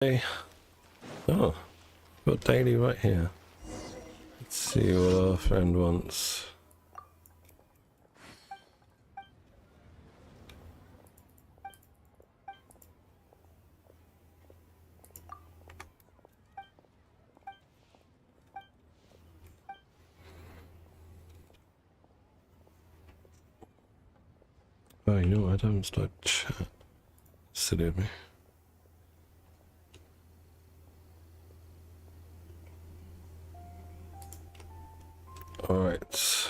Hey. Oh, got daily right here. Let's see what our friend wants. Oh, you know what? I haven't started chat. Silly of me. Alright.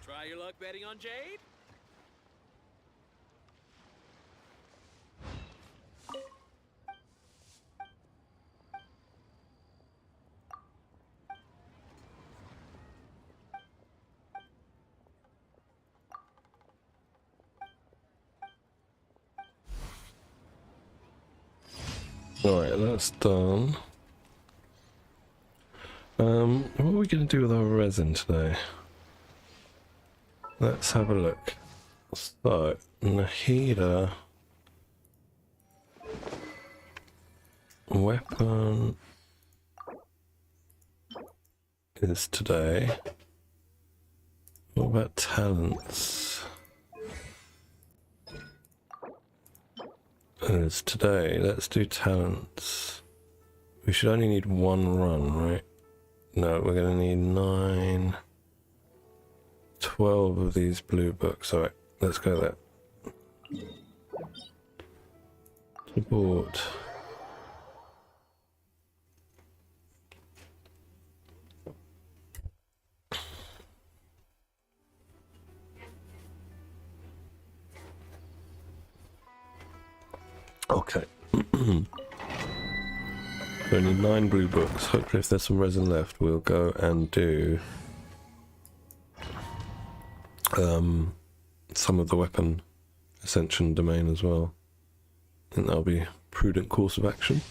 Try your luck betting on Jade? Alright, that's done. What are we going to do with our resin today? Let's have a look. So, Nahida. Weapon is today. What about talents? Is today. Let's do talents. We should only need one run, right? No, we're going to need 9, 12 of these blue books. Alright, let's go there. Support. Okay. We need 9 blue books. Hopefully if there's some resin left, we'll go and do some of the weapon ascension domain as well. I think that'll be a prudent course of action.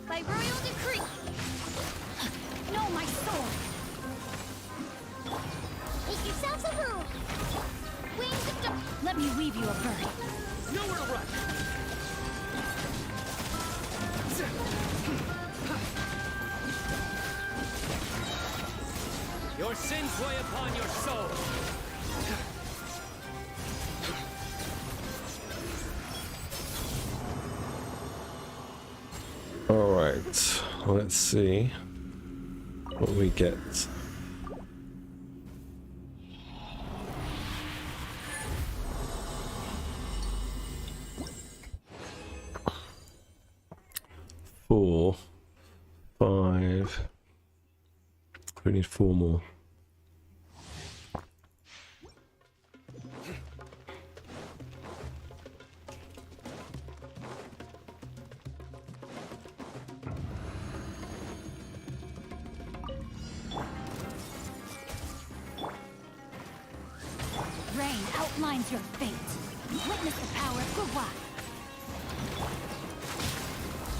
By royal decree! No, my sword! Make yourselves a room! Wings of the... Let me weave you a bird. Nowhere to run! Your sins weigh upon your soul! Alright, let's see what we get. Four, 5. We need 4 more. is your fate. Witness the power of Gurwa.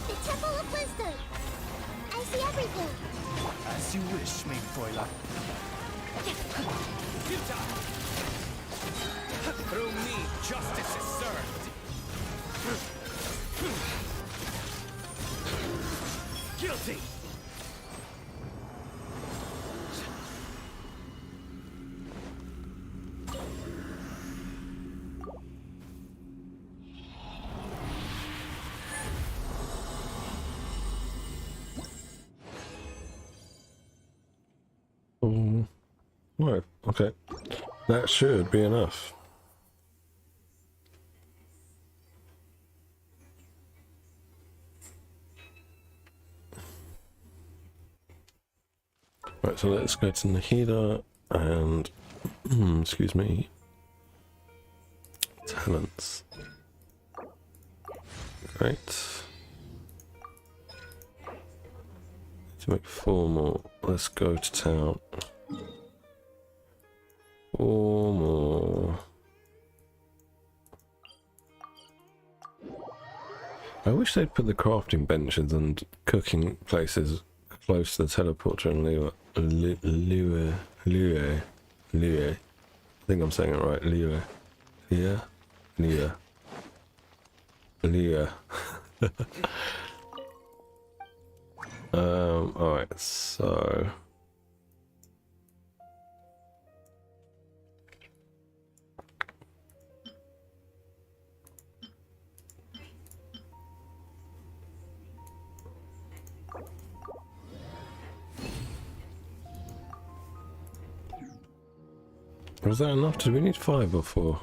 The Temple of Wisdom. I see everything. As you wish, main Foila. Futile! Through me, justice is served. Guilty! Right, okay. That should be enough. Right, so let's go to Nahida and, excuse me, talents. Great. To make 4 more, let's go to town. 4 more. I wish they'd put the crafting benches and cooking places close to the teleporter and Lure. I think I'm saying it right. Lure. Alright, so was that enough? Did we need 5 or 4?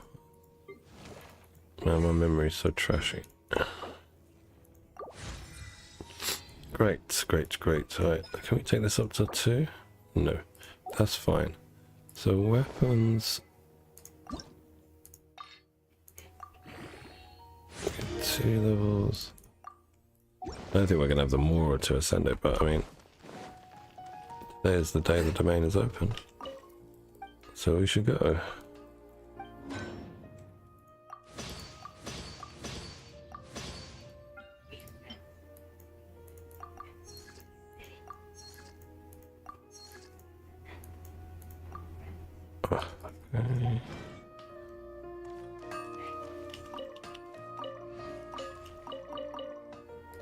Man, my memory's so trashy. Great. Alright, can we take this up to 2? No, that's fine. So weapons. 2 levels. I don't think we're gonna have the Mora to ascend it, but I mean, today is the day the domain is open. So we should go. Okay.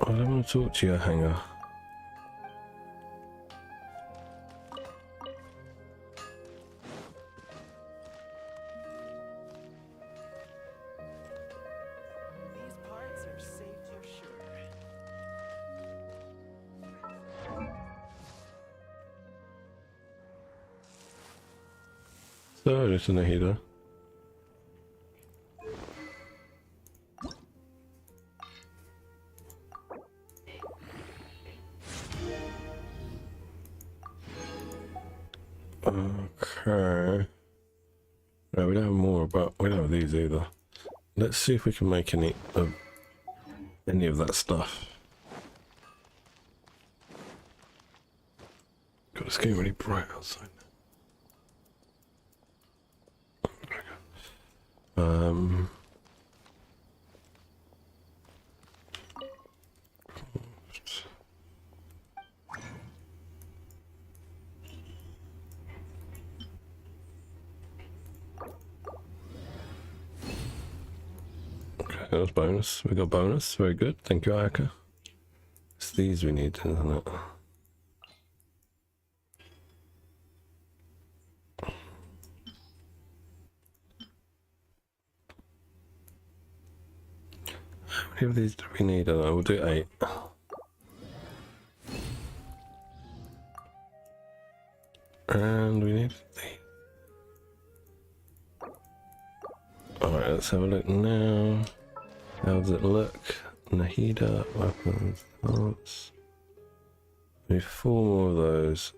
I don't want to talk to your hangar. These parts are safe, you're sure. So, just in a heater. Okay. No, we don't have more, but we don't have these either. Let's see if we can make any of that stuff. God, it's getting really bright outside. Okay, that was bonus. We got bonus. Very good. Thank you, Ayaka. It's these we need, isn't it? How many of these do we need? I don't know. We'll do 8. And we need 8. Alright, let's have a look now. How does it look? Nahida, weapons, arts. We need 4 more of those.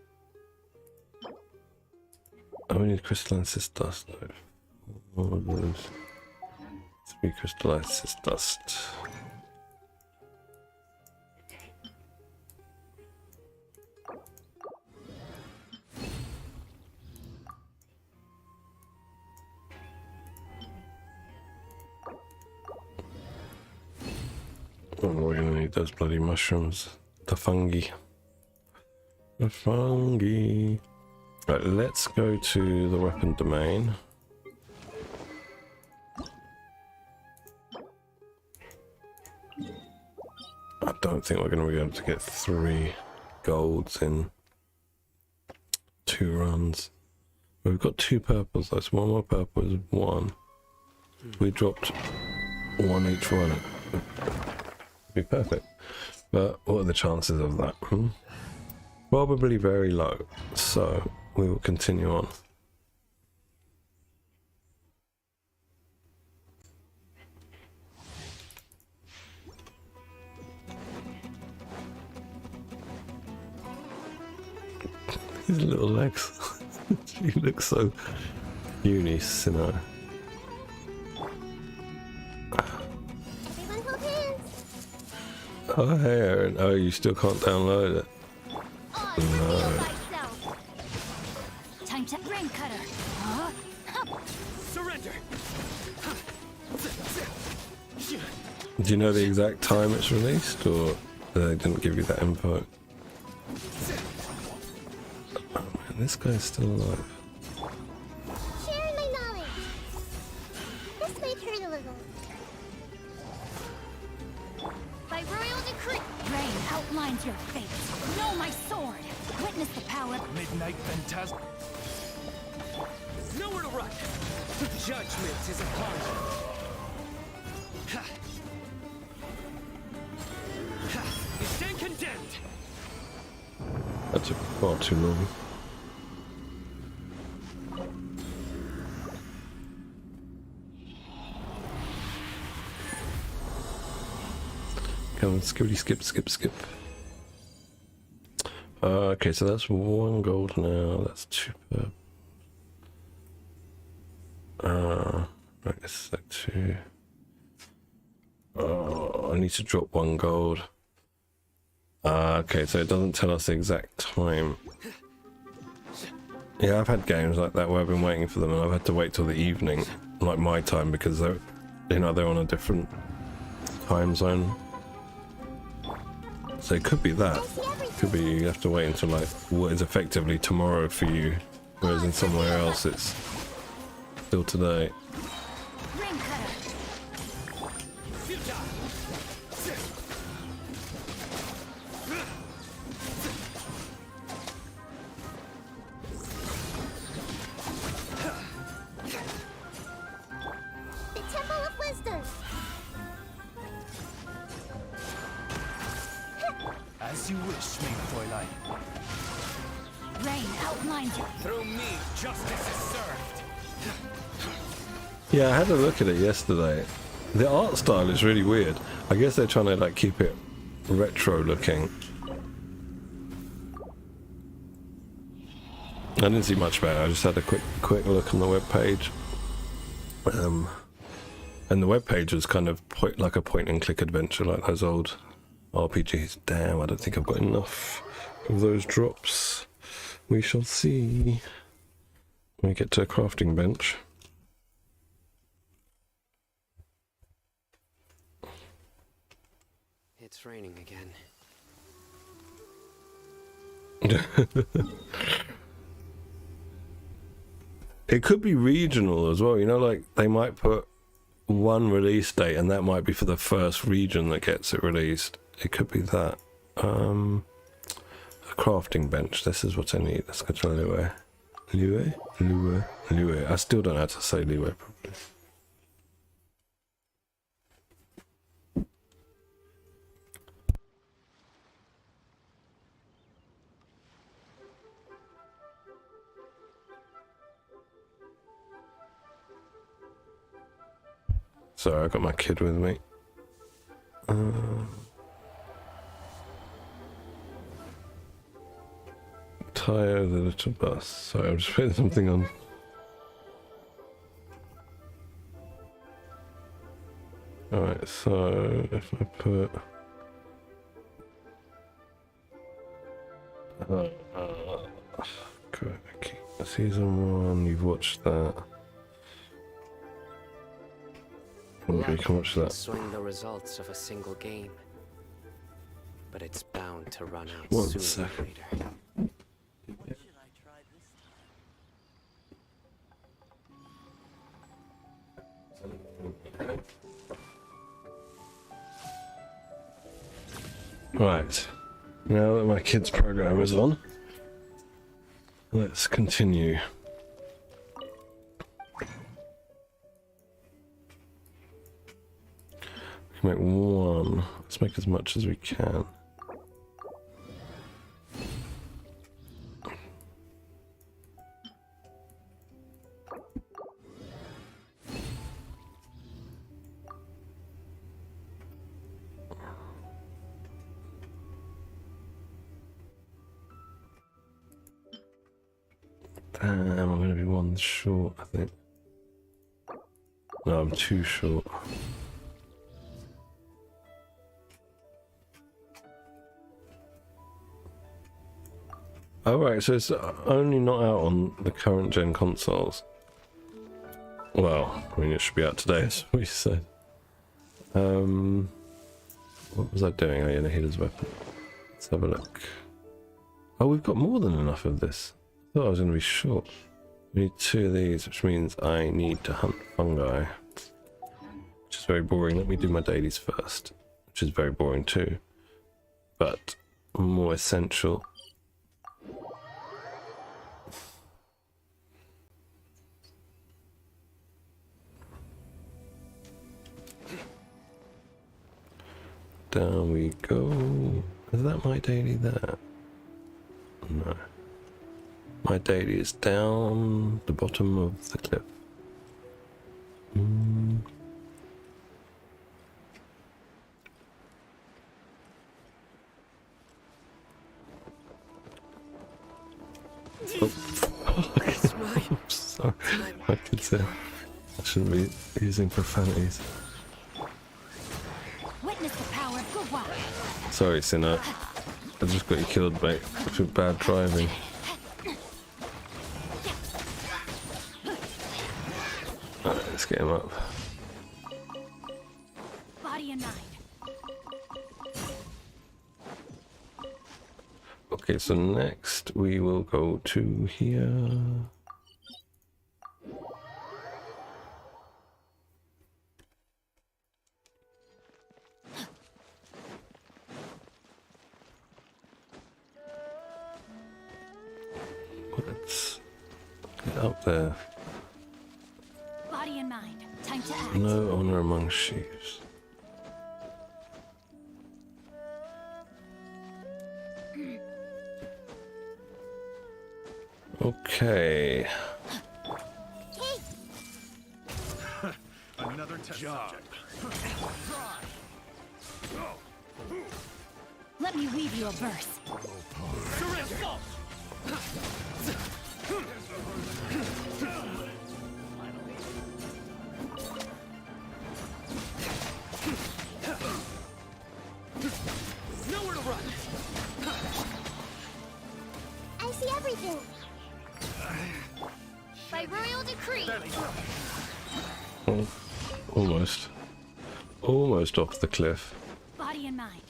Oh, we need crystalline cyst dust though. 4 more of those. 3 crystalline cyst dust. Oh, we're gonna need those bloody mushrooms. The fungi. The fungi. Right, let's go to the weapon domain. I don't think we're going to be able to get 3 golds in 2 runs. We've got 2 purples, that's 1 more purple is 1. We dropped 1 each one. It'd be perfect. But what are the chances of that? Probably very low. So we will continue on. His little legs. She looks so unique, you know. Everyone hold hands. Oh, hey, Aaron. Oh, you still can't download it. Oh, No. myself. Time to brain cutter. Huh? Surrender. Do you know the exact time it's released, or they didn't give you that info? Oh man, this guy's still alive. Sharing my knowledge. This might hurt a little. By royal decree, rain outlines your fate. Know my sword. Witness the power. Midnight phantasm. Nowhere to run. Judgment is upon you. Ha. Ha. You stand condemned. That took far too long. Come on, skip. Okay, so that's 1 gold now. That's 2 purple. Right, it's like 2. Oh, I need to drop 1 gold. Okay, so it doesn't tell us the exact time. Yeah, I've had games like that where I've been waiting for them and I've had to wait till the evening, like my time, because they're, you know, they're on a different time zone. So it could be that. Could be you have to wait until like what is effectively tomorrow for you, whereas in somewhere else it's still today. Brain cutter. The Temple of Wisdom. As you wish, main Fräulein. Rain outlines your. Through me, justice is served. Yeah, I had a look at it yesterday. The art style is really weird. I guess they're trying to like keep it retro looking. I didn't see much about it. I just had a quick look on the webpage. And the webpage was kind of like a point and click adventure like those old RPGs. Damn, I don't think I've got enough of those drops. We shall see when we get to a crafting bench. It's raining again. It could be regional as well, you know, like they might put 1 release date and that might be for the first region that gets it released. It could be that. A crafting bench, this is what I need. Let's go to Lue. Lue. I still don't know how to say Lue properly. Sorry, I got my kid with me. Tire the little bus. Sorry, I'm just putting something on. Alright, so if I put... okay. Season 1, you've watched that. You can watch that. Swing the results of a single game. but it's bound to run out One sooner sec. or later. What should I try this time? Right. Now that my kids' program is on, let's continue. We can make one. Let's make as much as we can. Damn, I'm going to be one short, I think. No, I'm too short. Oh right, so it's only not out on the current gen consoles. Well, I mean it should be out today, as we said. What was I doing? Oh yeah, the healer's weapon. Let's have a look. Oh, we've got more than enough of this. I thought I was going to be short. We need 2 of these, which means I need to hunt fungi. Which is very boring. Let me do my dailies first. Which is very boring too. But more essential. Down we go. Is that my daily there? No. My daily is down the bottom of the cliff. Oh, I'm sorry. I could say I shouldn't be using profanities. Witness the power of Gugwa. Sorry, Sinner. I just got you killed, mate, for bad driving. Alright, let's get him up. Body and mind. Okay, so next we will go to here. Let's get up there. Body and mind. Time to act. No honor among sheaves. Okay. Another test subject. Let me weave you a verse. Nowhere to run! I see everything. By royal decree. Oh, almost. Almost off the cliff. Body and mind.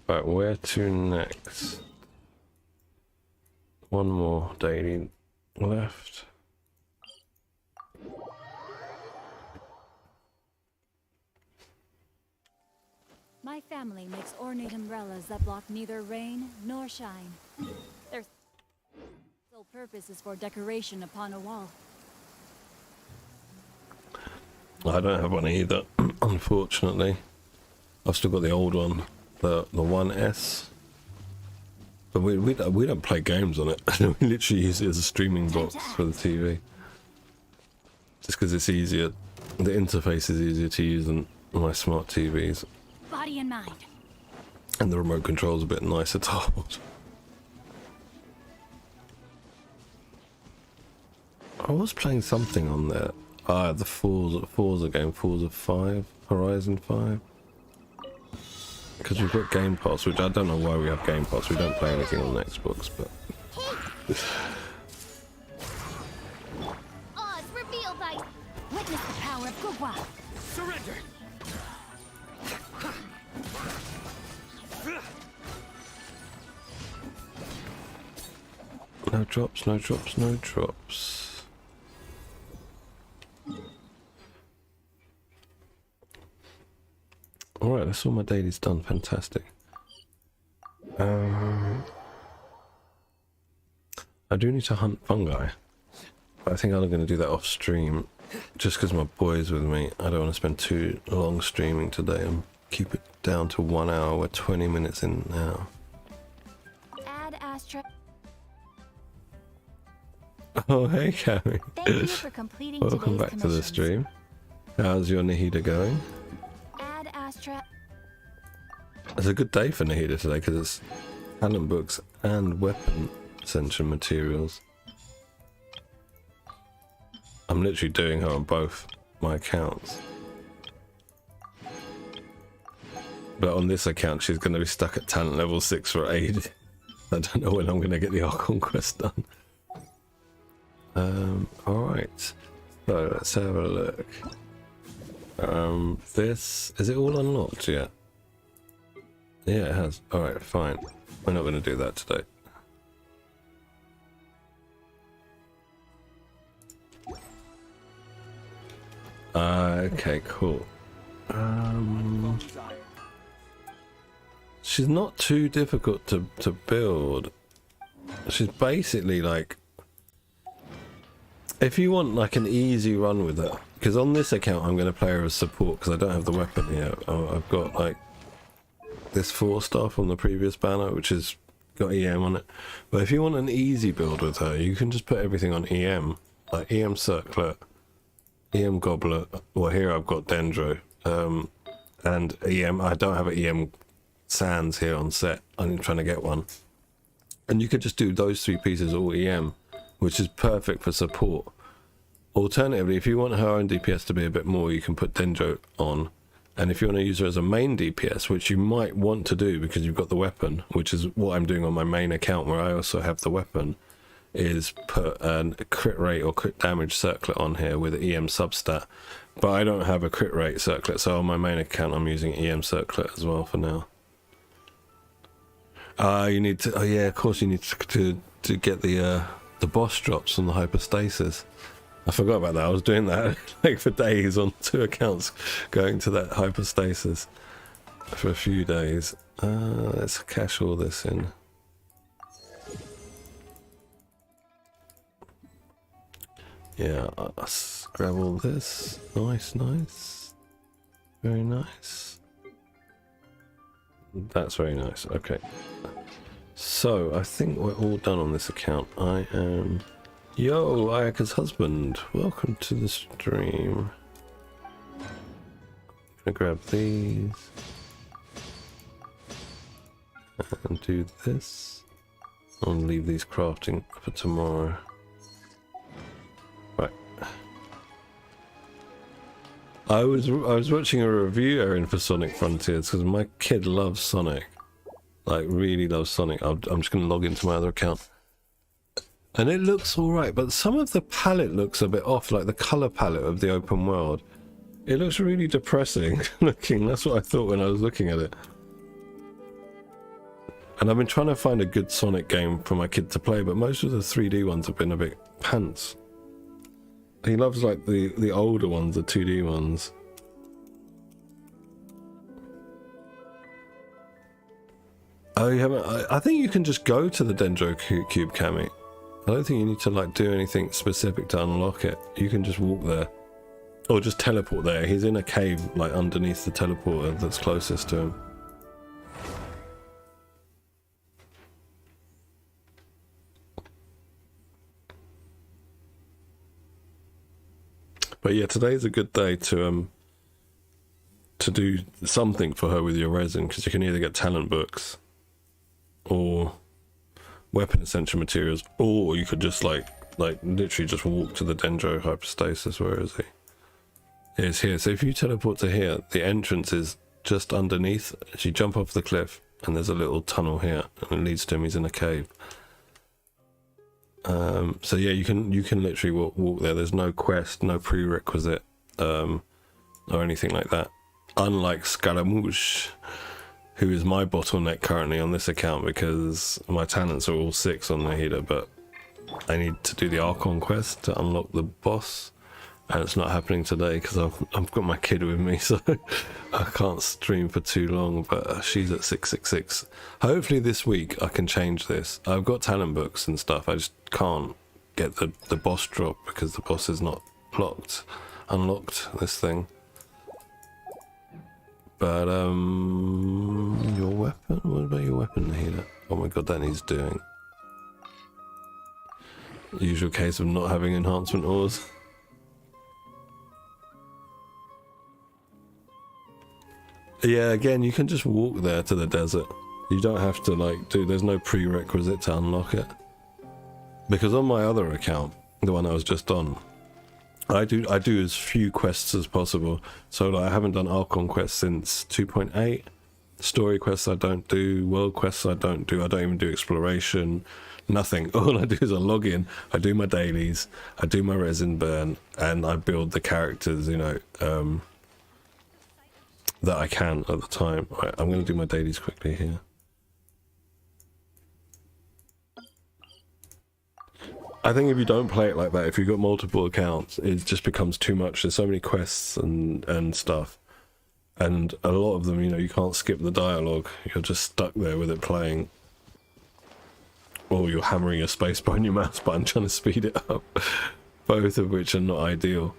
Right, where to next? One more daily left. My family makes ornate umbrellas that block neither rain nor shine. Their sole purpose is for decoration upon a wall. I don't have one either, unfortunately. I've still got the old one, the 1S. But we don't play games on it. We literally use it as a streaming box for the TV. Just because it's easier. The interface is easier to use than my smart TVs. Body and mind. And the remote control's a bit nicer to hold. I was playing something on there. Ah, the Forza game, Forza 5, Horizon 5. Because we've got Game Pass, which I don't know why we have Game Pass. We don't play anything on Xbox, but... Oz revealed by... Witness the power of Gugwa. Wow. Surrender! No drops, no drops, no drops. Alright, that's all my daily's done. Fantastic. I do need to hunt fungi. But I think I'm going to do that off stream. Just because my boy's with me. I don't want to spend too long streaming today and keep it down to 1 hour. We're 20 minutes in now. Add Astra. Oh, hey, Cammy. Thank you for completing Welcome today's back to the commissions. stream. How's your Nahida going? Add Astra. It's a good day for Nahida today because it's talent books and weapon essential materials. I'm literally doing her on both my accounts. But on this account, she's going to be stuck at talent level 6 for aid. I don't know when I'm going to get the Archon quest done. Alright. So let's have a look. This... Is it all unlocked yet? Yeah, it has. Alright, fine. We're not going to do that today. Okay, cool. She's not too difficult to build. She's basically like... If you want like an easy run with her, because on this account I'm going to play her as support because I don't have the weapon here. I've got like this 4-star from the previous banner, which has got EM on it. But if you want an easy build with her, you can just put everything on EM, like EM Circlet, EM Goblet. Well, here I've got Dendro, and EM. I don't have an EM Sands here on set. I'm trying to get one, and you could just do those 3 pieces all EM, which is perfect for support. Alternatively, if you want her own DPS to be a bit more, you can put Dendro on. And if you want to use her as a main DPS, which you might want to do because you've got the weapon, which is what I'm doing on my main account where I also have the weapon, is put a crit rate or crit damage circlet on here with an EM substat. But I don't have a crit rate circlet, so on my main account I'm using EM circlet as well for now. You need to... Oh yeah, of course you need to get the boss drops on the hypostasis. I forgot about that. I was doing that like for days on 2 accounts, going to that hypostasis for a few days. Let's cash all this in. Yeah, I'll grab all this. Nice, nice. Very nice. That's very nice. Okay. So, I think we're all done on this account. I am... Yo, Ayaka's husband. Welcome to the stream. Gonna grab these. And do this. I'll leave these crafting for tomorrow. Right. I was watching a review, Erin, for Sonic Frontiers because my kid loves Sonic. Like, really loves Sonic. I'm just gonna log into my other account. And it looks alright, but some of the palette looks a bit off, like the colour palette of the open world. It looks really depressing looking. That's what I thought when I was looking at it. And I've been trying to find a good Sonic game for my kid to play, but most of the 3D ones have been a bit pants. He loves like the older ones, the 2D ones. Oh, you haven't? I think you can just go to the Dendro Cube, Cammy. I don't think you need to like do anything specific to unlock it. You can just walk there. Or just teleport there. He's in a cave like underneath the teleporter that's closest to him. But yeah, today's a good day to do something for her with your resin, because you can either get talent books or weapon essential materials, or you could just like literally just walk to the Dendro hypostasis. Where is he? He's here. So if you teleport to here, the entrance is just underneath. As you jump off the cliff, and there's a little tunnel here, and it leads to him. He's in a cave. So yeah, you can literally walk there. There's no quest, no prerequisite. or anything like that. Unlike Scaramouche, who is my bottleneck currently on this account because my talents are all 6 on the healer, but I need to do the Archon quest to unlock the boss, and it's not happening today because I've got my kid with me, so I can't stream for too long, but she's at 666. Hopefully this week I can change this. I've got talent books and stuff, I just can't get the boss drop because the boss is not unlocked this thing. But your weapon? What about your weapon healer? Oh my god, that needs doing. Usual case of not having enhancement ores. Yeah, again, you can just walk there to the desert. You don't have to like there's no prerequisite to unlock it. Because on my other account, the one I was just on, I do as few quests as possible. So like, I haven't done Archon quests since 2.8. Story quests I don't do, world quests I don't do, I don't even do exploration, nothing. All I do is I log in, I do my dailies, I do my resin burn, and I build the characters, you know, that I can at the time. Right, I'm going to do my dailies quickly here. I think if you don't play it like that, if you've got multiple accounts, it just becomes too much. There's so many quests and stuff. And a lot of them, you know, you can't skip the dialogue. You're just stuck there with it playing. Or you're hammering your spacebar on your mouse button trying to speed it up. Both of which are not ideal.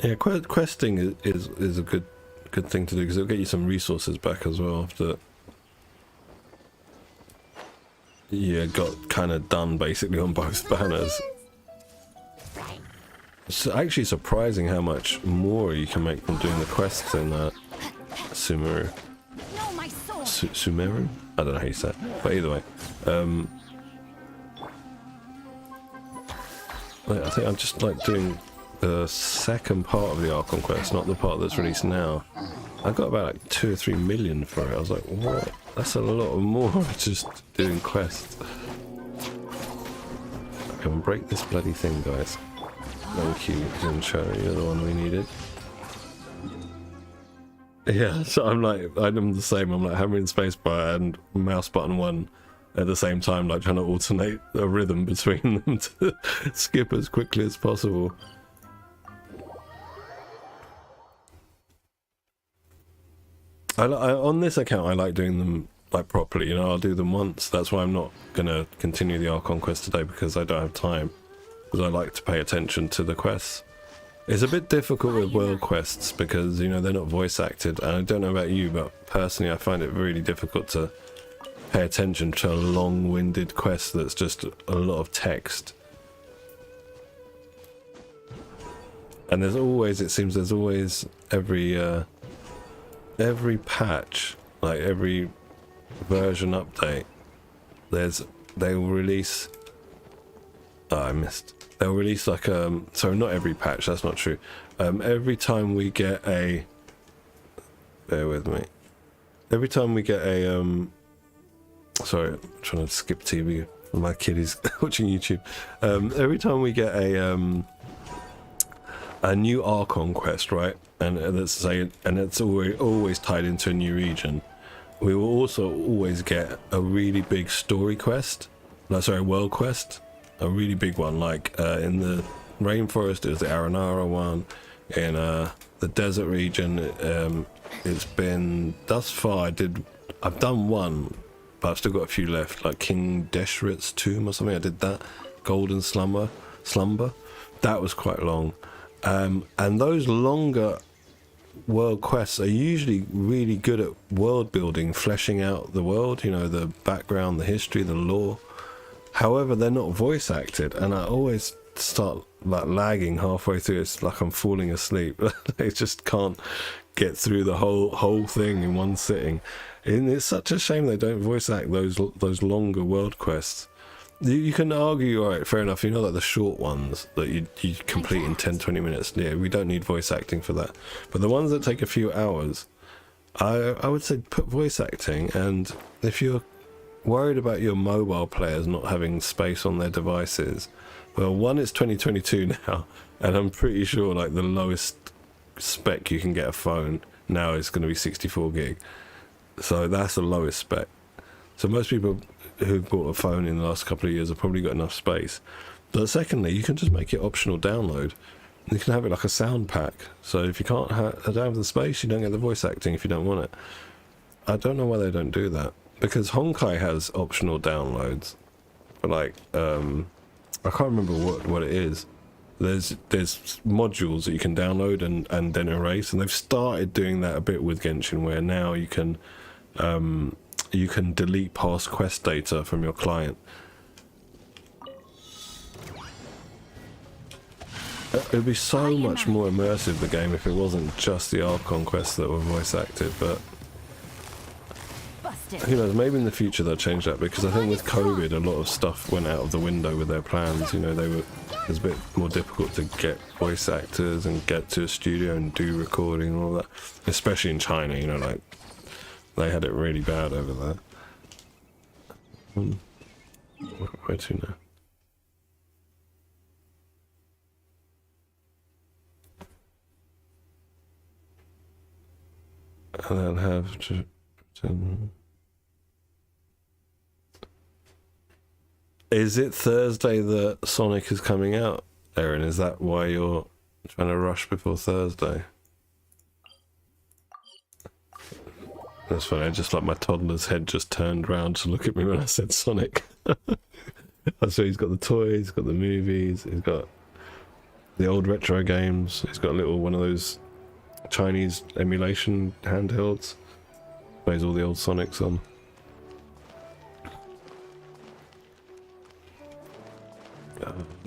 Yeah, questing is a good thing to do because it'll get you some resources back as well after you got kind of done basically on both banners. It's actually surprising how much more you can make from doing the quests in Sumeru. Sumeru? I don't know how you say it, but either way. I think I'm just like doing the second part of the Archon quest, not the part that's released now. I got about like 2 or 3 million for it. I was like, what? That's a lot more just doing quests. Come and break this bloody thing, guys. Thank you, Genshin. You're the one we needed. Yeah, so I'm the same. I'm like hammering spacebar and mouse button 1 at the same time, like trying to alternate a rhythm between them to skip as quickly as possible. On this account, I like doing them like properly. You know, I'll do them once. That's why I'm not gonna continue the Archon quest today because I don't have time. Because I like to pay attention to the quests. It's a bit difficult with world quests because, you know, they're not voice acted. And I don't know about you, but personally, I find it really difficult to pay attention to a long-winded quest that's just a lot of text. And there's always, it seems, there's always every patch, like every version update, they will release. Oh, I missed. They'll release like sorry, not every patch. That's not true. Every time we get a. Bear with me. Every time we get a sorry, I'm trying to skip TV. My kid is watching YouTube. Every time we get a new Archon quest, right? And let's say, and it's always tied into a new region. We will also always get a really big story quest, no, sorry, world quest, a really big one. Like in the rainforest, it was the Aranara one. In the desert region, it's been thus far. I've done one, but I've still got a few left. Like King Deshret's tomb or something. I did that. Golden Slumber. That was quite long. And those longer world quests are usually really good at world building, fleshing out the world, you know, the background, the history, the lore. However, they're not voice acted, and I always start like lagging halfway through. It's like I'm falling asleep. I just can't get through the whole thing in one sitting. And it's such a shame they don't voice act those longer world quests. You can argue, alright, fair enough, you know, like the short ones that you complete in 10-20 minutes. Yeah, we don't need voice acting for that. But the ones that take a few hours, I would say put voice acting, and if you're worried about your mobile players not having space on their devices. Well, one, it's 2022 now, and I'm pretty sure like the lowest spec you can get a phone now is going to be 64 gig. So that's the lowest spec. So most people who've bought a phone in the last couple of years have probably got enough space. But secondly, you can just make it optional download. You can have it like a sound pack. So if you can't don't have the space, you don't get the voice acting if you don't want it. I don't know why they don't do that. Because Honkai has optional downloads. But like, I can't remember what it is. There's modules that you can download and then erase. And they've started doing that a bit with Genshin, where now you can delete past quest data from your client. It would be so much more immersive, the game, if it wasn't just the Archon quests that were voice acted, but who knows, maybe in the future they'll change that, because I think with COVID a lot of stuff went out of the window with their plans. You know, it was a bit more difficult to get voice actors and get to a studio and do recording and all that, especially in China, you know, like they had it really bad over there. Where to now? And then have to... Is it Thursday that Sonic is coming out, Erin? Is that why you're trying to rush before Thursday? That's funny, I just like my toddler's head just turned round to look at me when I said Sonic. So he's got the toys, he's got the movies, he's got the old retro games, he's got a little one of those Chinese emulation handhelds. Plays all the old Sonics on.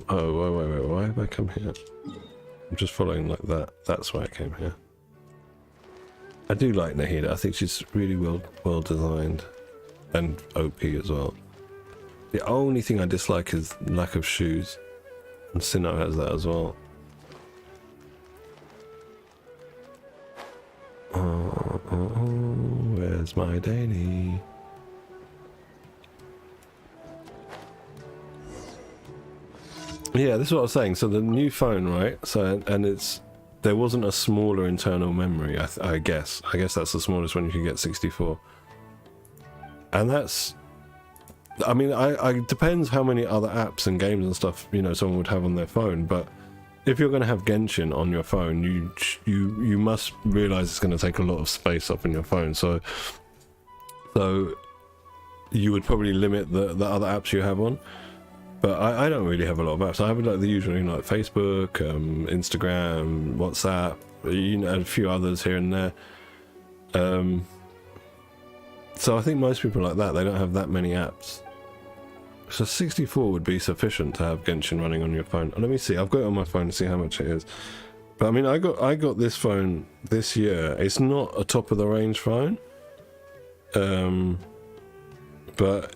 Oh, wait, why have I come here? I'm just following like that. That's why I came here. I do like Nahida. I think she's really well designed. And OP as well. The only thing I dislike is lack of shoes. And Sinnoh has that as well. Where's my Danny? Yeah, this is what I was saying. So the new phone, right? So there wasn't a smaller internal memory. I guess that's the smallest one you can get, 64. And that's, I mean, I depends how many other apps and games and stuff, you know, someone would have on their phone. But if you're going to have Genshin on your phone, you must realize it's going to take a lot of space up in your phone. So you would probably limit the other apps you have on. But I don't really have a lot of apps. I have like the usual, you know, like Facebook, Instagram, WhatsApp, you know, a few others here and there. So I think most people like that, they don't have that many apps. So 64 would be sufficient to have Genshin running on your phone. Let me see, I've got it on my phone to see how much it is. But I mean, I got this phone this year. It's not a top of the range phone. But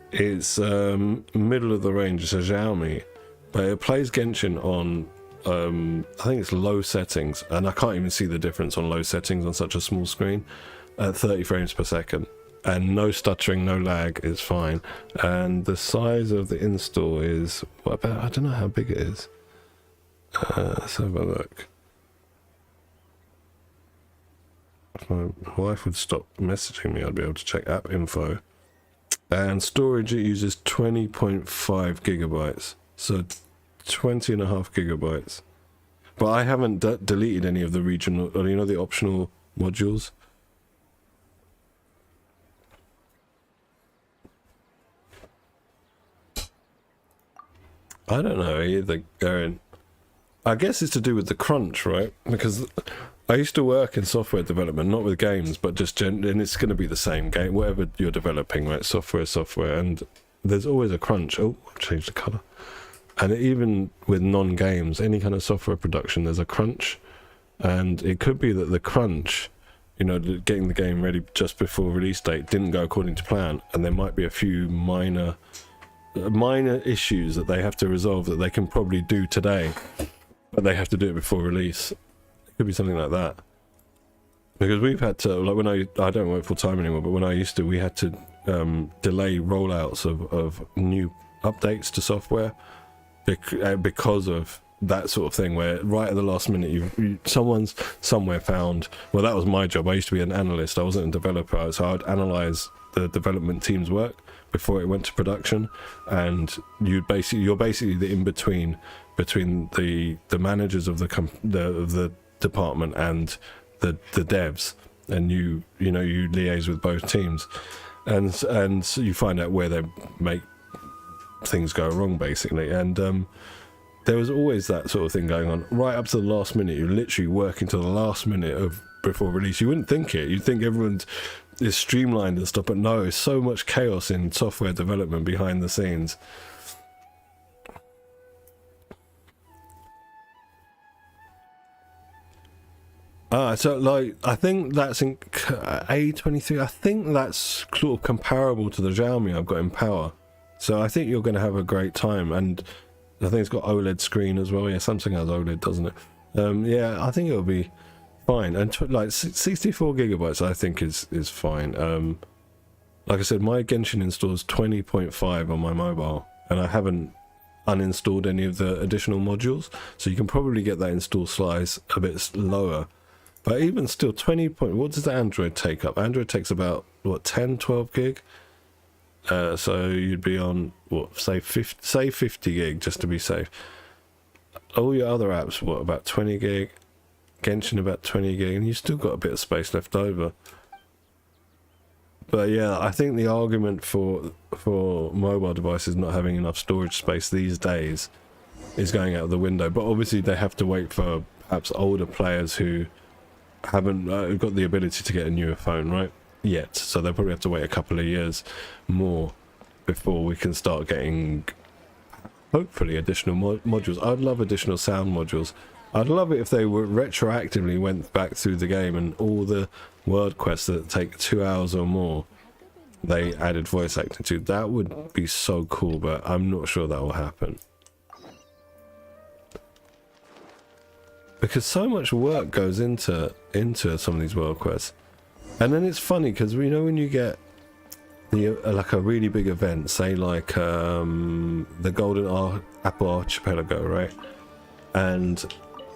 it's middle of the range. It's a Xiaomi, but it plays Genshin on I think it's low settings, and I can't even see the difference on low settings on such a small screen, at 30 frames per second, and no stuttering, no lag, is fine. And the size of the install is, what about, I don't know how big it is. Let's have a look. If my wife would stop messaging me, I'd be able to check app info. And storage, it uses 20.5 gigabytes, so 20.5 gigabytes. But I haven't deleted any of the regional, or, you know, the optional modules. I don't know either, Aaron. I guess it's to do with the crunch, right? Because I used to work in software development, not with games, but just and it's going to be the same game, whatever you're developing, right? Software, and there's always a crunch. Oh, I've changed the color. And even with non-games, any kind of software production, there's a crunch. And it could be that the crunch, you know, getting the game ready just before release date didn't go according to plan, and there might be a few minor issues that they have to resolve that they can probably do today, but they have to do it before release. Could be something like that, because we've had to, like, when I don't work full time anymore, but when I used to, we had to delay rollouts of new updates to software because of that sort of thing, where right at the last minute someone's somewhere found, well, that was my job. I used to be an analyst. I wasn't a developer, so I'd analyze the development team's work before it went to production, and you're basically the in-between between the managers of the department and the devs, and you liaise with both teams, and you find out where they make things go wrong, basically. And there was always that sort of thing going on right up to the last minute. You're literally working to the last minute of before release. You wouldn't think it. You'd think everyone is streamlined and stuff, but no, it's so much chaos in software development behind the scenes. So like, I think that's in A23. I think that's sort of comparable to the Xiaomi I've got in power. So I think you're going to have a great time, and I think it's got OLED screen as well. Yeah, Samsung has OLED, doesn't it? Yeah, I think it'll be fine. And like 64 gigabytes, I think is fine. Like I said, my Genshin install is 20.5 on my mobile, and I haven't uninstalled any of the additional modules, so you can probably get that install size a bit lower. But even still, what does the Android take up? Android takes about, what, 10, 12 gig? So you'd be on, what, say 50 gig, just to be safe. All your other apps, what, about 20 gig? Genshin about 20 gig, and you've still got a bit of space left over. But yeah, I think the argument for mobile devices not having enough storage space these days is going out of the window. But obviously they have to wait for perhaps older players who haven't got the ability to get a newer phone right yet, so they'll probably have to wait a couple of years more before we can start getting, hopefully, additional modules. I'd love additional sound modules. I'd love it if they were retroactively went back through the game and all the world quests that take 2 hours or more they added voice acting to. That would be so cool, but I'm not sure that will happen. Because so much work goes into some of these world quests. And then it's funny because when you get like a really big event, say like the Golden Apple Archipelago, right? And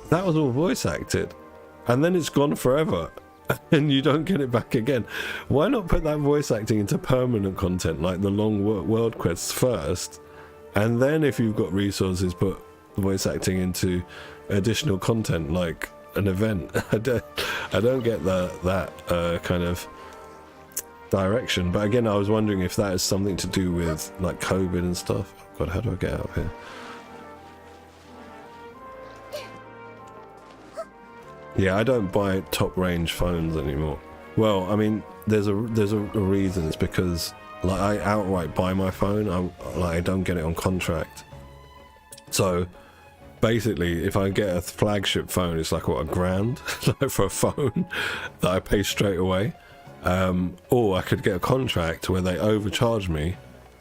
that was all voice acted, and then it's gone forever, and you don't get it back again. Why not put that voice acting into permanent content, like the long world quests first, and then if you've got resources, put voice acting into additional content like an event? I don't get that kind of direction. But again, I was wondering if that is something to do with like COVID and stuff. God, how do I get out of here? Yeah, I don't buy top range phones anymore. Well, I mean, there's a reason. It's because like I outright buy my phone. I don't get it on contract. So basically, if I get a flagship phone, it's like, what, $1,000 like for a phone that I pay straight away. Or I could get a contract where they overcharge me,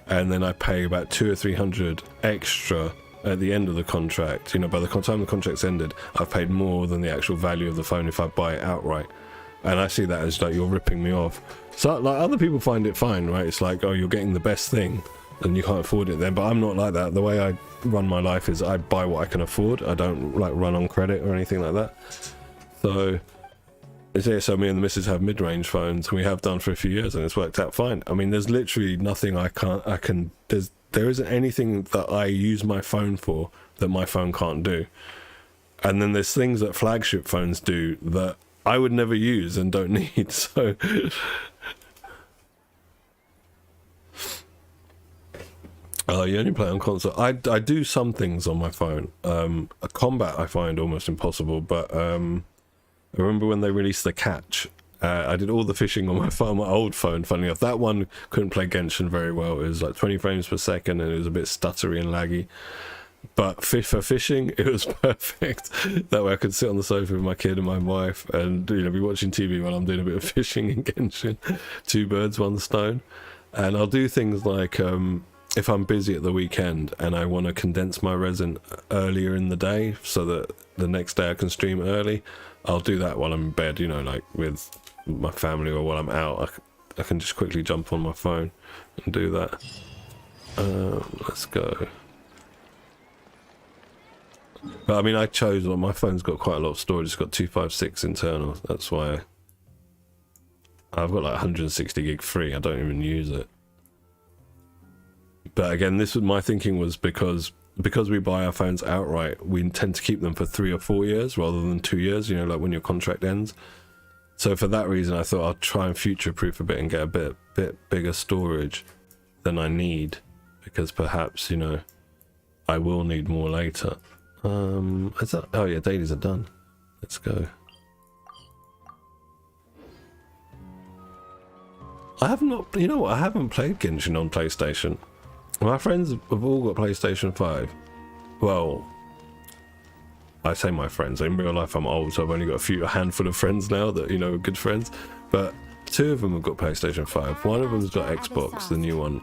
and then I pay about 200 or 300 extra at the end of the contract. By the time the contract's ended, I've paid more than the actual value of the phone if I buy it outright. And I see that as like, you're ripping me off. So like, other people find it fine, right? It's like, oh, you're getting the best thing and you can't afford it then. But I'm not like that. The way I run my life is I buy what I can afford. I don't like run on credit or anything like that. So me and the missus have mid-range phones, and we have done for a few years, and it's worked out fine. I mean, there's literally nothing there isn't anything that I use my phone for that my phone can't do. And then there's things that flagship phones do that I would never use and don't need. So oh, you only play on console. I do some things on my phone. A combat I find almost impossible, but I remember when they released the Catch, I did all the fishing on my phone, my old phone, funny enough. That one couldn't play Genshin very well. It was like 20 frames per second, and it was a bit stuttery and laggy. But for fishing, it was perfect. That way I could sit on the sofa with my kid and my wife and be watching TV while I'm doing a bit of fishing in Genshin. 2 birds, 1 stone. And I'll do things like, if I'm busy at the weekend and I want to condense my resin earlier in the day so that the next day I can stream early, I'll do that while I'm in bed, like with my family, or while I'm out. I can just quickly jump on my phone and do that. Let's go. But I mean, I chose, well, my phone's got quite a lot of storage. It's got 256 internal. That's why I've got like 160 gig free. I don't even use it. But again, this was my thinking, was because we buy our phones outright, we tend to keep them for 3 or 4 years rather than 2 years, you know, like when your contract ends. So for that reason, I thought I'll try and future-proof a bit and get a bit bigger storage than I need, because perhaps, you know, I will need more later. Is that, oh yeah, dailies are done. Let's go. I have not, you know what, I haven't played Genshin on PlayStation. My friends have all got PlayStation 5. Well, I say my friends, in real life I'm old, so I've only got a handful of friends now that, you know, are good friends. But 2 of them have got PlayStation 5. One of them's got Xbox, the new one.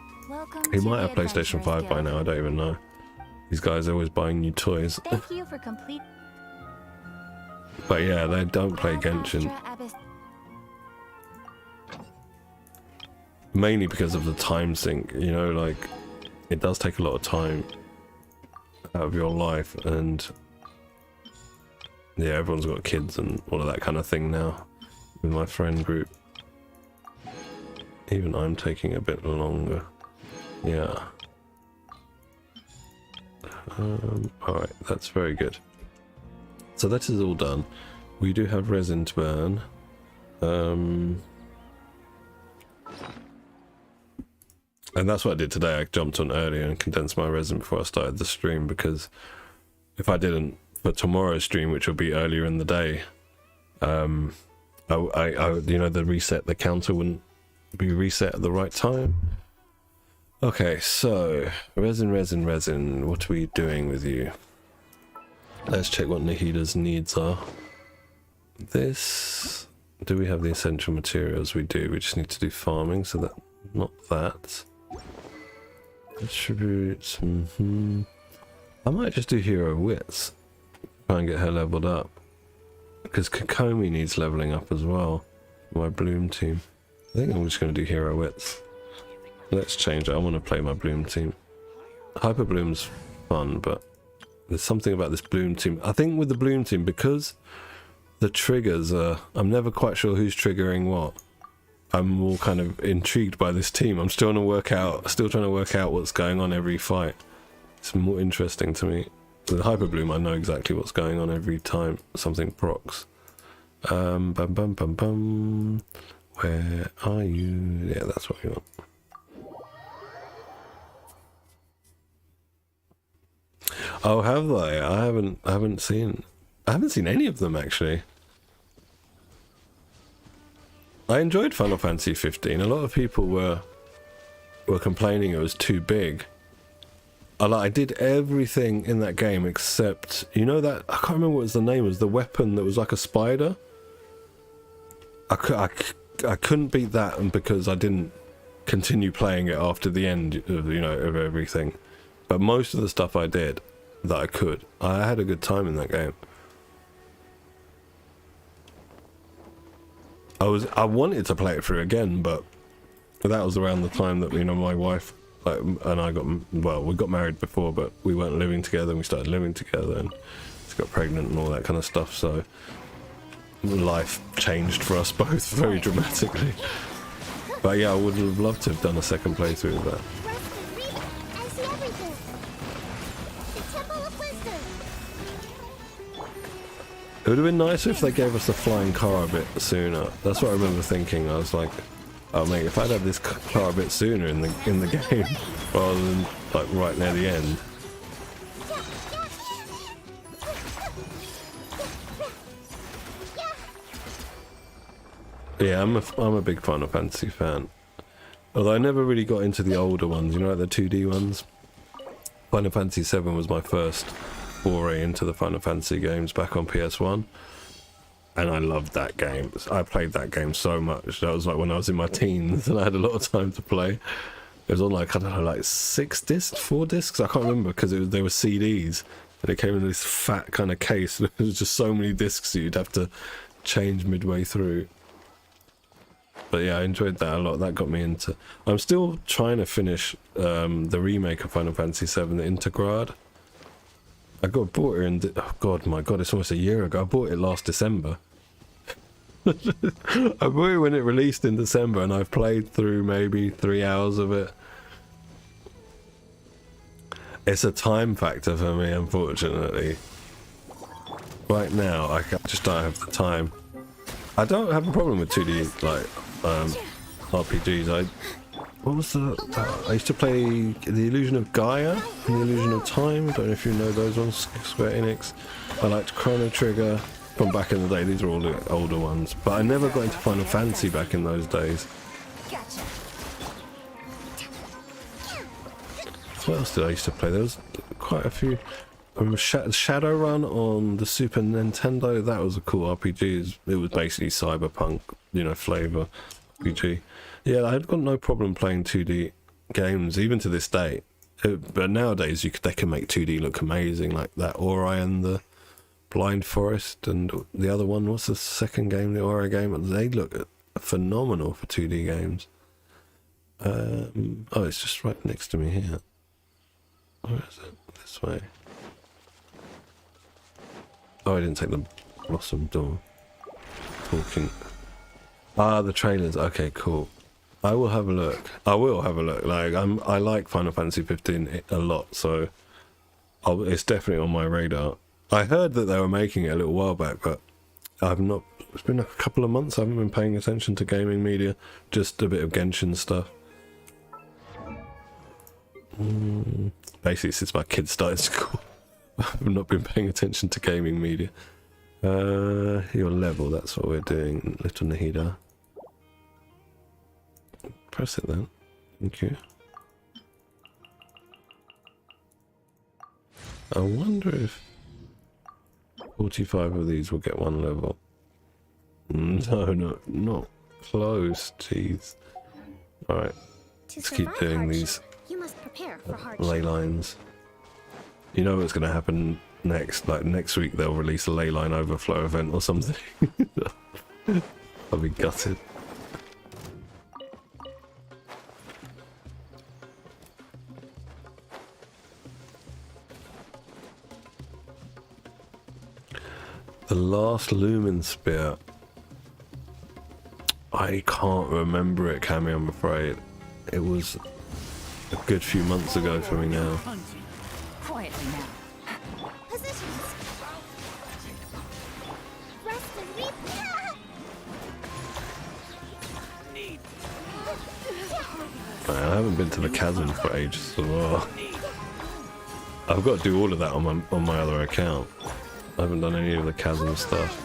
He might have PlayStation 5 by now, I don't even know. These guys are always buying new toys. Thank you for complete. But yeah, they don't play Genshin. Mainly because of the time sink, you know, like, it does take a lot of time out of your life, and yeah, everyone's got kids and all of that kind of thing now with my friend group. Even I'm taking a bit longer. Yeah. Alright, that's very good. So that is all done. We do have resin to burn. And that's what I did today. I jumped on earlier and condensed my resin before I started the stream, because if I didn't, for tomorrow's stream, which will be earlier in the day, I you know, the counter wouldn't be reset at the right time. Okay, so resin. What are we doing with you? Let's check what Nahida's needs are. This. Do we have the essential materials? We do. We just need to do farming, so that, not that. Attributes. I might just do hero wits. Try and get her leveled up. Because Kokomi needs leveling up as well. My bloom team. I think I'm just going to do hero wits. Let's change it. I want to play my bloom team. Hyper bloom's fun, but there's something about this bloom team. I think with the bloom team, because the triggers are, I'm never quite sure who's triggering what. I'm more kind of intrigued by this team. I'm still trying to work out what's going on every fight. It's more interesting to me. With Hyper Bloom, I know exactly what's going on every time something procs. Bum bum bum bum. Where are you? Yeah, that's what we want. Oh, have they? I haven't seen any of them actually. I enjoyed Final Fantasy 15. A lot of people were complaining it was too big. I did everything in that game except, you know, that, I can't remember what was the name, it was the weapon that was like a spider. I couldn't beat that, and because I didn't continue playing it after the end of, you know, of everything. But most of the stuff I did that I could. I had a good time in that game. I wanted to play it through again, but that was around the time that, you know, my wife and I we got married before, but we weren't living together, and we started living together, and she got pregnant and all that kind of stuff, so life changed for us both very dramatically. But yeah, I would have loved to have done a second playthrough of that. I see everything. The Temple of Wisdom. It would have been nicer if they gave us the flying car a bit sooner. That's what I remember thinking. I was like, oh mate, if I'd had this car a bit sooner in the game, rather than like right near the end. Yeah, I'm a big Final Fantasy fan. Although I never really got into the older ones, you know, like the 2D ones. Final Fantasy 7 was my first foray into the Final Fantasy games back on PS1. And I loved that game. I played that game so much. That was like when I was in my teens and I had a lot of time to play. It was on like, I don't know, like 4 discs? I can't remember, because they were CDs. And it came in this fat kind of case. There was just so many discs that you'd have to change midway through. But yeah, I enjoyed that a lot. That got me into... I'm still trying to finish the remake of Final Fantasy VII, the Intergrad. Bought it in... Oh god, my god, it's almost a year ago. I bought it last December. I bought it when it released in December, and I've played through maybe 3 hours of it. It's a time factor for me, unfortunately. Right now, I just don't have the time. I don't have a problem with 2D, like, RPGs. What was I used to play The Illusion of Gaia and The Illusion of Time. I don't know if you know those ones, Square Enix. I liked Chrono Trigger from back in the day. These are all the older ones. But I never got into Final Fantasy back in those days. What else did I used to play? There was quite a few. Shadowrun on the Super Nintendo. That was a cool RPG. It was basically cyberpunk, you know, flavor RPG. Yeah, I've got no problem playing 2D games, even to this day. But nowadays, they can make 2D look amazing, like that Ori and the Blind Forest, and the other one. What's the second game? The Ori game. They look phenomenal for 2D games. Oh, it's just right next to me here. Where is it? This way. Oh, I didn't take the Blossom Door. Talking. Ah, the trailers. Okay, cool. I will have a look. I will have a look. Like I like Final Fantasy 15 a lot, so it's definitely on my radar. I heard that they were making it a little while back, but I've not. It's been a couple of months. I haven't been paying attention to gaming media. Just a bit of Genshin stuff. Basically, since my kids started school, I've not been paying attention to gaming media. Your level. That's what we're doing, Little Nahida. Press it then. Thank you. I wonder if 45 of these will get 1 level. No, not close. Jeez. Alright. Let's keep doing these you must prepare for hardship. ley lines. You know what's going to happen next? Like next week they'll release a ley line overflow event or something. I'll be gutted. The last Lumen Spear. I can't remember it, Cammy, I'm afraid. It was a good few months ago for me now. Quietly now. Positions. Rest and reap. Man, I haven't been to the chasm for ages, so I've got to do all of that on my other account. I haven't done any of the chasm stuff.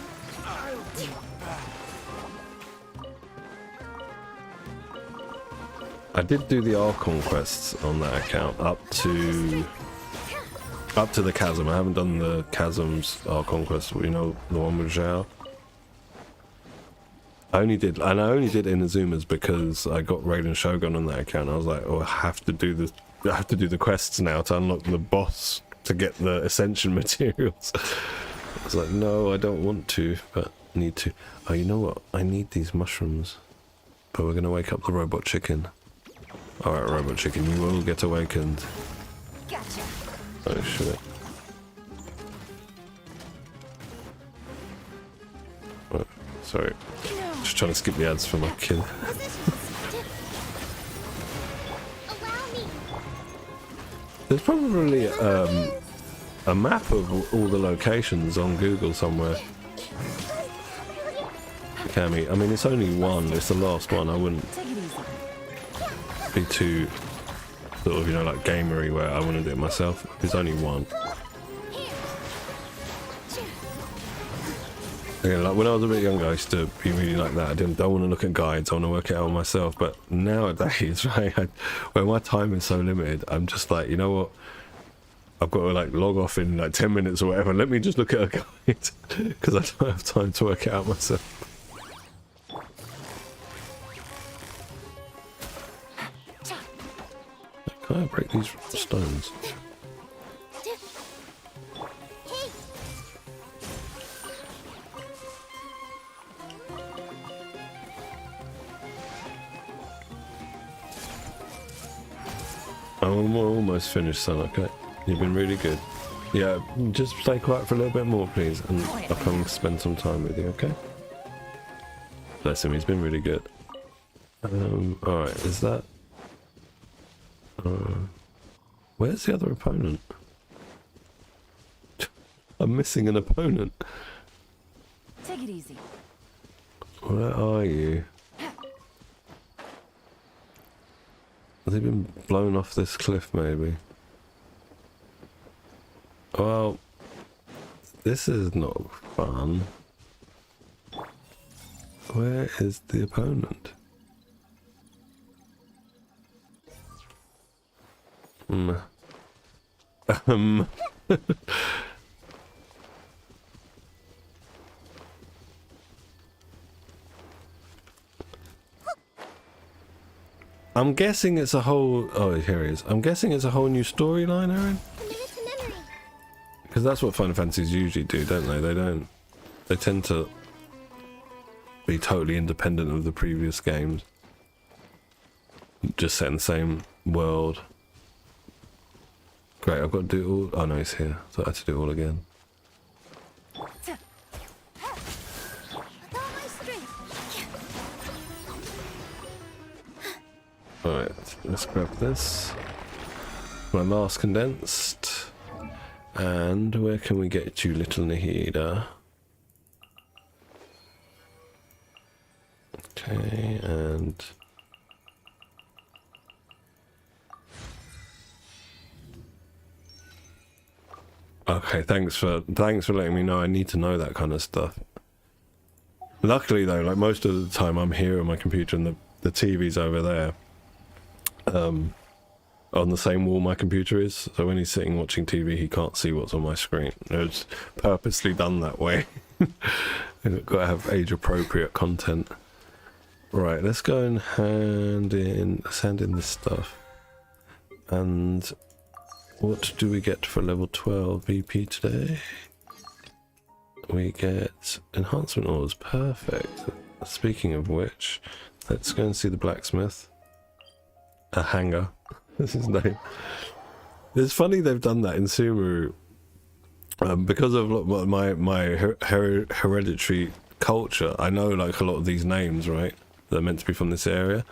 I did do the Archon quests on that account up to the chasm. I haven't done the chasm's Archon quest, you know, the one with Zhao. I only did Inazuma's because I got Raiden Shogun on that account. I was like, oh, I have to do the quests now to unlock the boss to get the Ascension materials. I was like, no, I don't want to, but need to. Oh, you know what? I need these mushrooms. But we're gonna wake up the robot chicken. Alright, robot chicken, you will get awakened. Gotcha. Oh shit. Oh, sorry. Just trying to skip the ads for my kid. There's probably a map of all the locations on Google somewhere. Cammy, I mean it's only one, it's the last one. I wouldn't be too sort of, you know, like gamery where I want to do it myself. There's only one. Again, like when I was a bit younger, I used to be really like that. I don't want to look at guides. I want to work it out myself. But nowadays, right, when my time is so limited, I'm just like, you know what? I've got to like log off in like 10 minutes or whatever. Let me just look at a guide because I don't have time to work it out myself. Can I break these stones? I'm almost finished, son, okay? You've been really good. Yeah, just stay quiet for a little bit more, please, and I'll come and spend some time with you, okay? Bless him, he's been really good. Alright, is that... where's the other opponent? I'm missing an opponent. Take it easy. Where are you? Has he been blown off this cliff, maybe? Well, this is not fun. Where is the opponent? I'm guessing it's a whole... Oh, here he is. I'm guessing it's a whole new storyline, Aaron? Commit to memory. Because that's what Final Fantasies usually do, don't they? They don't... They tend to be totally independent of the previous games. Just set in the same world. Great, I've got to do all... Oh no, he's here. So I had to do it all again. With all my strength. Alright, let's grab this. My last condensed. And where can we get you, little Nahida? Okay, and... Okay, thanks for letting me know. I need to know that kind of stuff. Luckily though, like most of the time I'm here on my computer and the TV's over there. On the same wall my computer is, so when he's sitting watching TV he can't see what's on my screen. It's purposely done that way. You've got to have age appropriate content. Right, let's go and hand in this stuff. And what do we get for level 12 BP today? We get enhancement ores, perfect. Speaking of which, let's go and see the blacksmith. A hanger. That's his name. It's funny they've done that in Sumeru. Because of my hereditary culture, I know like a lot of these names, right? They're meant to be from this area.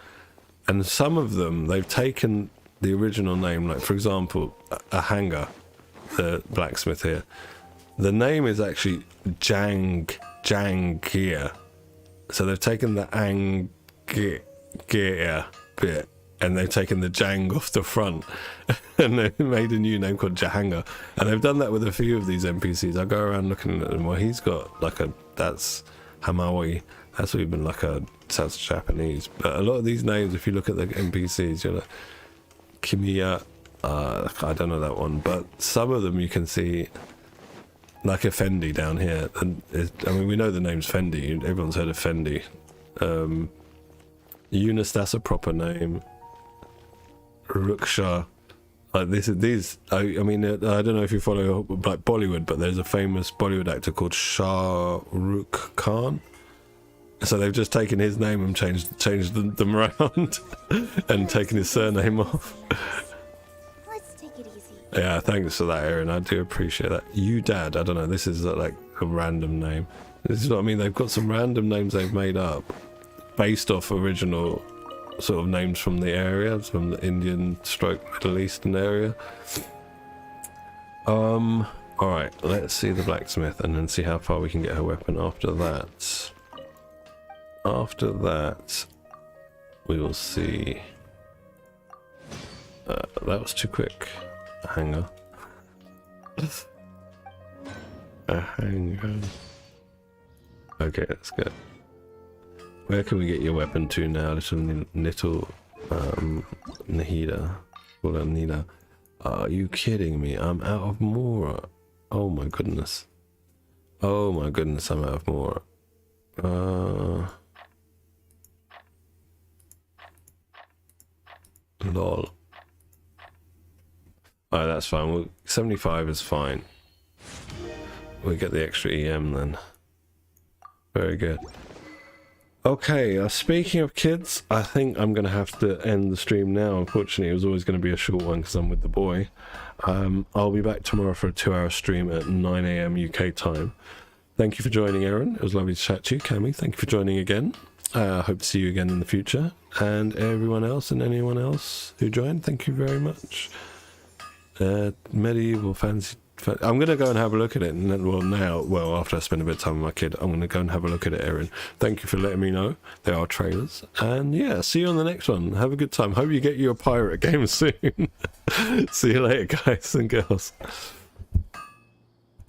And some of them, they've taken the original name, like for example, a hanger, the blacksmith here. The name is actually Jangia. So they've taken the Angia bit and they've taken the Jang off the front and they've made a new name called Jahanga. And they've done that with a few of these NPCs. I go around looking at them. Well, he's got like that's Hamawi. That's even like sounds Japanese. But a lot of these names, if you look at the NPCs, you're like, Kimiya, I don't know that one. But some of them you can see, like a Fendi down here. And I mean, we know the name's Fendi. Everyone's heard of Fendi. Eunice, that's a proper name. Ruksha, like these. I mean, I don't know if you follow like Bollywood, but there's a famous Bollywood actor called Shah Rukh Khan. So they've just taken his name and changed them around and taken his surname off. Let's take it easy. Yeah, thanks for that, Aaron. I do appreciate that. You Dad, I don't know. This is like a random name. This is what I mean. They've got some random names they've made up based off original sort of names from the area, from the Indian stroke Middle Eastern area. Alright, let's see the blacksmith and then see how far we can get her weapon after that. After that, we will see. That was too quick. A hanger. A hanger. Okay, that's good. Where can we get your weapon to now, little Nahida? Call her Nina. Are you kidding me? I'm out of Mora. Oh my goodness. Oh my goodness, I'm out of Mora. Lol. Alright, that's fine. Well, 75 is fine. We get the extra EM then. Very good. Okay, speaking of kids, I think I'm going to have to end the stream now. Unfortunately, it was always going to be a short one because I'm with the boy. I'll be back tomorrow for a 2-hour stream at 9 AM UK time. Thank you for joining, Aaron. It was lovely to chat to you. Cami, thank you for joining again. I hope to see you again in the future. And everyone else and anyone else who joined, thank you very much. Medieval Fantasy... I'm going to go and have a look at it. And then, well, after I spend a bit of time with my kid, I'm going to go and have a look at it, Aaron. Thank you for letting me know. There are trailers. And yeah, see you on the next one. Have a good time. Hope you get your pirate game soon. See you later, guys and girls.